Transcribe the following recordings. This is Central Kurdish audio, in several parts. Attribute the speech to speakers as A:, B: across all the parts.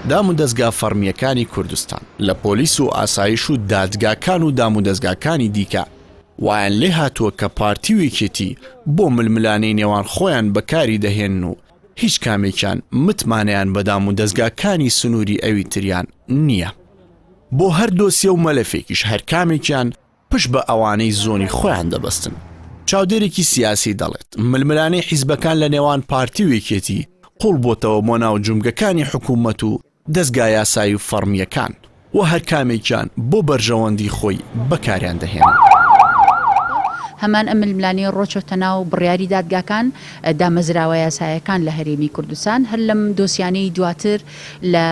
A: دام و دەستگا فەرمیەکانی کوردستان لە پۆلیس و ئاسایش و دادگاکان و دام و دەستگاکانی دیکە وایان لێ هاتووە کە پارتیوێکێتی بۆ ململانەی نێوان خۆیان بەکاری دەهێن و هیچ کامێکیان متمانەیان بە دام و دەستگاکانی سنووری ئەوی تریان نییە. بۆ هەر دۆسیە و مەلەفێکیش هەر کامێکیان پشت بە ئەوانەی زۆنی خۆیان دەبەستن. چاودێرێکی سیاسی دەڵێت ململانەی حیزبەکان لە نێوان پارتیوێکێتی قوڵ بۆتەوە بۆ ناو جومگەکانی حکوومەت و دەستگا یاسایی و فەرمیەکان و هەر کامێکیان بۆ بەرژەوەندی خۆی بەکاریان دەهێنن.
B: هەمان ئەم ململانەی ڕۆچۆتە ناو بڕیاری دادگاکان دامەزراوە یاسایەکان لە هەرێمی کوردستان هەر لەم دۆسیانەی دواتر لە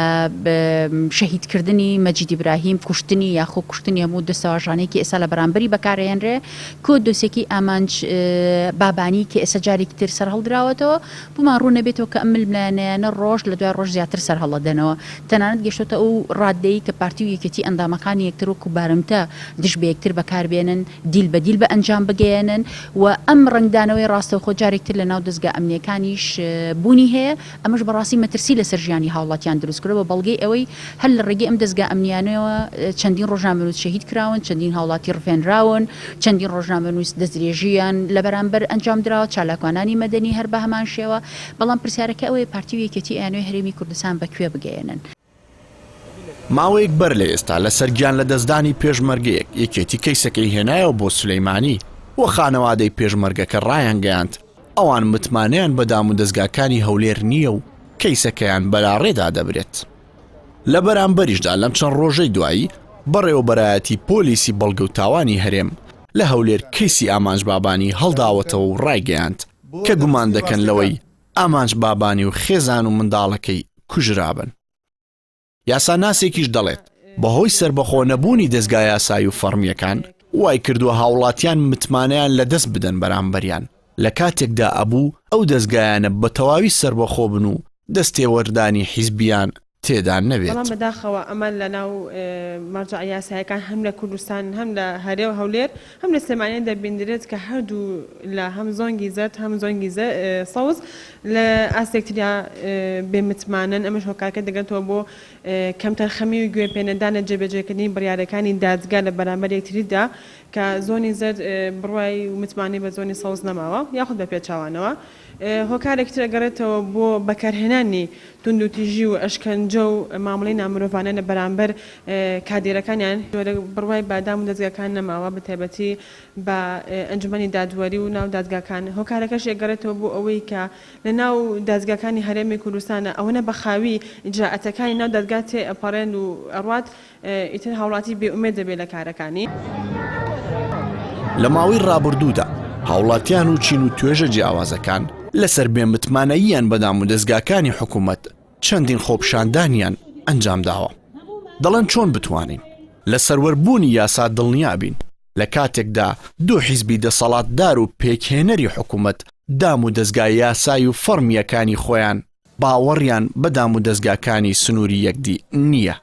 B: شەهیدکردنی مەجید ئیبراهیم کوشتنی یاخۆ کوشتنی هەموو دەستەواژانەیەکی ئێستا لە بەرامبەری بەکارهێنرێ کۆ دۆسێکی ئامانج بابانی کە ئێستا جارێکی تر سەر هەڵدراوەتەوە بۆمان ڕوو نەبێتەوە کە ئەم ململانەیانە ڕۆژ لە دوای ڕۆژ زیاتر سەر هەڵەدەنەوە تەنانەت گەشتۆتە ئەو ڕادەیە کە پارتی و یەکێتی ئەندامەکانی یەکتر وەکو بارمتە دش بە یەکتر بەکاربێنن دیل بە دیل بە ئەنجام بگەێنن و ئەم ڕنگدانەوەی ڕاستەوخۆ جارێکتر لە ناو دەستگا ئەمنیەکانیش بوونی هەیە ئەمەش بەڕاستی مەترسی لەسەر ژیانی هاوڵاتیان دروست کردەوە بەڵگەی ئەوەی هەر لە ڕێگەی ئەم دەستگا ئەمنیانەوە چەندین ڕۆژنامەنووس شەهید کراون چەندین هاوڵاتی ڕفێنراون چەندین ڕۆژنامەنووس دەستدرێژیان لە بەرامبەر ئەنجام درراوە چالاکوانانی مەدەنی هەر بە هەمان شێوە بەڵام پرسیارەکە ئەوەی پارتی و یەکێتی ئەیانوێ هەرێمی کوردستان بەکوێ بگەێنن.
A: ماوەیەک بەر لە ئێستا لەسەر گیان لە دەستدانی پێشمەرگەیەک یەکێتی کەیسەکەی هێنایەوە بۆ سولەیمانی و خانەوادەی پێشمەرگەکە ڕایان گەیاند ئەوان متمانەیان بە دام و دەستگاکانی هەولێر نییە و کەیسەکەیان بەلاڕێدا دەبرێت. لە بەرامبەریشدا لەم چەند ڕۆژەی دوایی بەڕێوەبەرایەتی پۆلیسی بەڵگە و تاوانی هەرێم لە هەولێر کەیسی ئامانج بابانی هەڵداوەتەوە و ڕایگەیاند کە گومان دەکەن لەوەی ئامانج بابانی و خێزان و منداڵەکەی کوژرابن. یاساناسێکیش دەڵێت بەهۆی سربەخۆ نەبوونی دەستگا یاسایی و فەرمیەکان وای کردووە هاوڵاتیان متمانەیان لە دەست بدەن بەرامبەریان لە کاتێکدا ئەبوو ئەو دەستگایانە بە تەواوی سربەخۆ بن و دەستێوەردانی حیزبیان تێدا نەبێت.
C: بەڵام بەداخەوە ئەمە لە ناو مەرجع یاسایەکان هەم لە کوردستان هەم لە هەرێ و هەولێر هەم لە سلێمانیان دەبیندرێت کە هەردوو لە هەم زۆنگی زەرد هەم زۆنگی سەوز لە ئاستێکتریا بێمتمانن ئەمەش هۆکارەکە دەگەێتەوە بۆ کەمتر خەمی و گوێپێنەدانە جێبەجێکردنی بڕیارەکانی دادگا لە بەرامبەر یەکتریدا کە زۆنی زەرد بڕوای متمانی بە زۆنی سەوز نەماوە یاخود بە پێچاوانەوە هۆکارێکی دەگەڕێتەوە بۆ بەکارهێنانی تونند و تیژی و ئەشکەنجە و مامەڵەی نامرۆڤانە لە بەرامبەر کادێرەکانیان بڕوای بادام و دەستگاکان نەماوە بە تایبەتی بە ئەنجومەنی دادوەری و ناو دادگاکان هۆکارەکەش ئەگەڕێتەوە بۆ ئەوەی کە لە ناو دادگاکانی هەرێمی کوردستانە ئەوەنە بەخاوی ئیجراعەتەکانی ناو دادگا تێ ئەپەڕێن و ئەڕوات ئیتر هاوڵاتی بێئومێد دەبێت لە کارەکانی.
A: لە ماوەی ڕابردوودا هاوڵاتیان و چین و توێژە جیاوازەکان لەسەر بێمتمانەییان بەدام و دەستگاکانی حکوومەت چەندین خۆپشاندانیان ئەنجام داوە. دەڵێن چۆن بتوانین لە سەروەربوونی یاسا دڵنیابین لە کاتێکدا دوو حیزبی دەسەڵاتدار و پێکهێنەری حکوومەت دام و دەستگا یاسایی و فەرمیەکانی خۆیان باوەڕیان بەدام و دەستگاکانی سنووری یەکدی نییە.